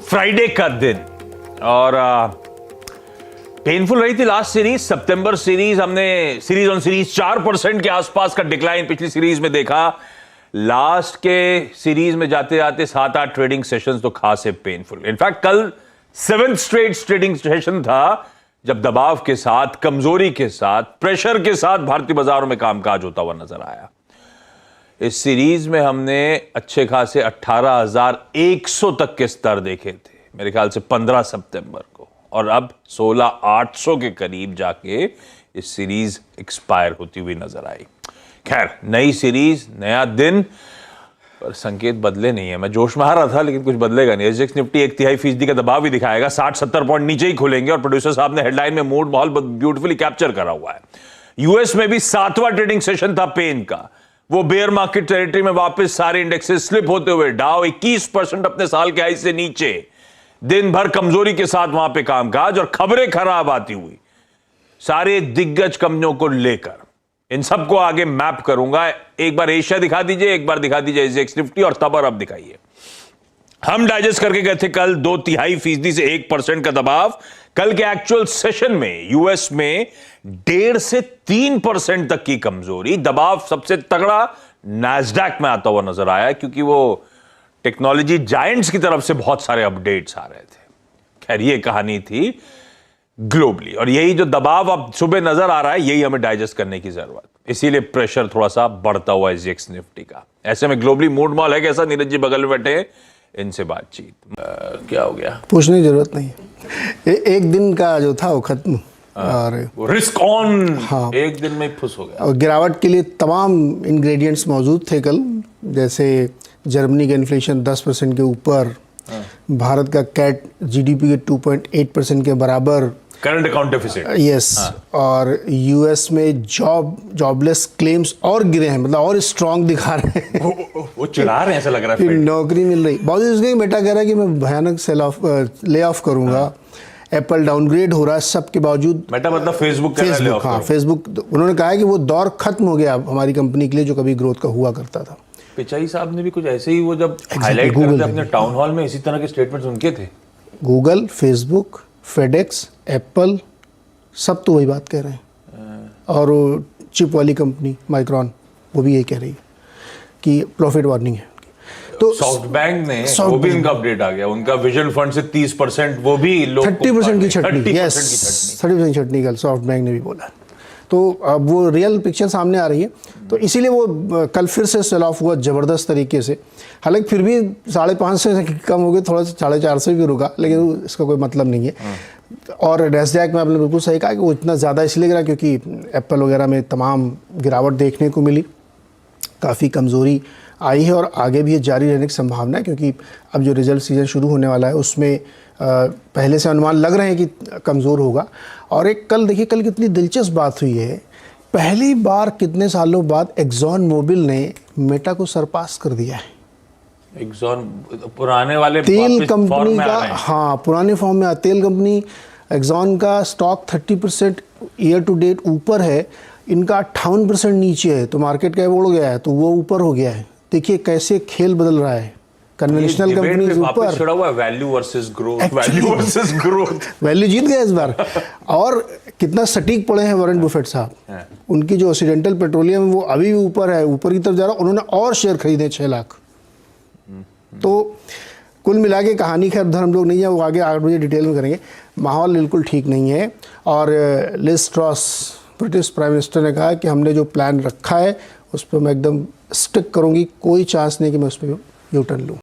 Friday का दिन और पेनफुल रही थी लास्ट सीरीज, सितंबर सीरीज। हमने सीरीज ऑन सीरीज 4% के आसपास का डिक्लाइन पिछली सीरीज में देखा। लास्ट के सीरीज में जाते जाते 7-8 ट्रेडिंग सेशंस तो खासे पेनफुल। इनफैक्ट कल 7th स्ट्रेट ट्रेडिंग सेशन था जब दबाव के साथ, कमजोरी के साथ, प्रेशर के साथ भारतीय बाजारों में कामकाज होता हुआ नजर आया। इस सीरीज में हमने अच्छे खासे 18,100 तक के स्तर देखे थे मेरे ख्याल से 15 सितंबर को, और अब 16,800 के करीब जाके इस सीरीज एक्सपायर होती हुई नजर आई। खैर, नई सीरीज, नया दिन, पर संकेत बदले नहीं है। मैं जोश में आ रहा था लेकिन कुछ बदलेगा नहीं। एसजीएक्स निफ्टी 1/3% का दबाव भी दिखाएगा, 60-70 पॉइंट नीचे ही खुलेंगे, और प्रोड्यूसर साहब ने हेडलाइन में मूड माहौल ब्यूटीफुली कैप्चर करा हुआ है। यूएस में भी 7वां ट्रेडिंग सेशन था पेन का। वो बेयर मार्केट टेरिटरी में वापस सारे इंडेक्सेस स्लिप होते हुए, डाउ 21% अपने साल के हाई से नीचे, दिन भर कमजोरी के साथ वहां पे कामकाज और खबरें खराब आती हुई सारे दिग्गज कंपनियों को लेकर। इन सबको आगे मैप करूंगा। एक बार एशिया दिखा दीजिए, एक बार दिखा दीजिए एसजीएक्स निफ्टी, और तब और अब दिखाइए। हम डाइजेस्ट करके गए थे कल 2/3% से 1% का दबाव। कल के एक्चुअल सेशन में यूएस में 1.5 से 3% तक की कमजोरी। दबाव सबसे तगड़ा नैस्डैक में आता हुआ नजर आया, क्योंकि वो टेक्नोलॉजी जायंट्स की तरफ से बहुत सारे अपडेट्स आ रहे थे। खैर, ये कहानी थी ग्लोबली, और यही जो दबाव अब सुबह नजर आ रहा है, यही हमें डाइजेस्ट करने की जरूरत। इसीलिए प्रेशर थोड़ा सा बढ़ता हुआ एसजीएक्स निफ्टी का। ऐसे में ग्लोबली मूड मॉल है कैसा? नीरज जी बगल में बैठे हैं, इनसे बातचीत। क्या हो गया? पूछने की जरूरत नहीं। एक दिन का जो था वो खत्म, और रिस्क ऑन। हाँ, एक दिन में फुस हो गया। और गिरावट के लिए तमाम इंग्रेडिएंट्स मौजूद थे कल, जैसे जर्मनी का इन्फ्लेशन 10% के ऊपर, भारत का कैट जीडीपी के 2.8% के बराबर, करंट अकाउंट डेफिसिट। यस। और यूएस में जॉबलेस क्लेम्स और गिरे हैं, मतलब और स्ट्रांग दिखा रहे हैं। वो चिढ़ा रहे हैं, ऐसा लग रहा है। नौकरी मिल रही। बहुत इसके बेटा कह रहा है कि मैं भयानक ले ऑफ करूंगा। एप्पल डाउनग्रेड हो रहा है, सबके बावजूद। मेटा मतलब फेसबुक। हाँ, फेसबुक। उन्होंने कहा है कि वो दौर खत्म हो गया हमारी कंपनी के लिए जो कभी ग्रोथ का हुआ करता था। पिचाई साहब ने भी कुछ ऐसे ही, वो जब हाईलाइट कर रहे थे अपने टाउन हॉल में, इसी तरह के स्टेटमेंट्स उनके थे। गूगल, फेसबुक, फेडेक्स, एप्पल, सब तो वही बात कह रहे हैं। और वो चिप वाली कंपनी माइक्रॉन, वो भी यही कह रही है कि प्रॉफिट वार्निंग है। तो सॉफ्ट बैंक ने, वो भी उनका अपडेट आ गया, उनका विजन फंड से 30%, वो भी 30% की छटनी। यस, 30% छटनी कल सॉफ्ट बैंक ने भी बोला। तो अब वो रियल पिक्चर सामने आ रही है, तो इसीलिए वो कल फिर से सेल ऑफ हुआ ज़बरदस्त तरीके से। हालांकि फिर भी 5.5 से कम हो गए, थोड़ा सा 450 भी रुका, लेकिन इसका कोई मतलब नहीं है। और नैस्डैक में आपने बिल्कुल सही कहा कि वो इतना ज़्यादा इसलिए गिरा क्योंकि एप्पल वगैरह में तमाम गिरावट देखने को मिली, काफ़ी कमज़ोरी आई है, और आगे भी ये जारी रहने की संभावना है, क्योंकि अब जो रिजल्ट सीजन शुरू होने वाला है उसमें पहले से अनुमान लग रहे हैं कि कमज़ोर होगा। और एक कल देखिए, कल कितनी दिलचस्प बात हुई है। पहली बार कितने सालों बाद एक्सॉन मोबिल ने मेटा को सरपास कर दिया है। एक्सॉन पुराने वाले तेल कंपनी का, हाँ, पुराने फॉर्म में तेल कंपनी एक्सॉन का स्टॉक 30% ईयर टू डेट ऊपर है, इनका 58% नीचे है। तो मार्केट कैप उड़ गया है, तो वो ऊपर हो गया है। देखिए कैसे खेल बदल रहा है। कन्वेंशनल कंपनी ऊपर, छड़ा हुआ है value versus growth, value versus growth. Value जीत गया इस बार। और कितना सटीक पड़े हैं वॉरेन बुफेट साहब। उनकी जो ओसिडेंटल पेट्रोलियम वो अभी भी ऊपर है, ऊपर की तरफ जा रहा है। उन्होंने और शेयर खरीदे 6 लाख। तो कुल मिला के कहानी, खैर उधर हम लोग नहीं है, वो आगे 8 बजे डिटेल में करेंगे। माहौल बिल्कुल ठीक नहीं है, और लिज ट्रॉस ब्रिटिश प्राइम मिनिस्टर ने कहा कि हमने जो प्लान रखा है उस पर मैं एकदम स्टिक करूंगी, कोई चांस नहीं कि मैं उस पर यू टर्न लूँ।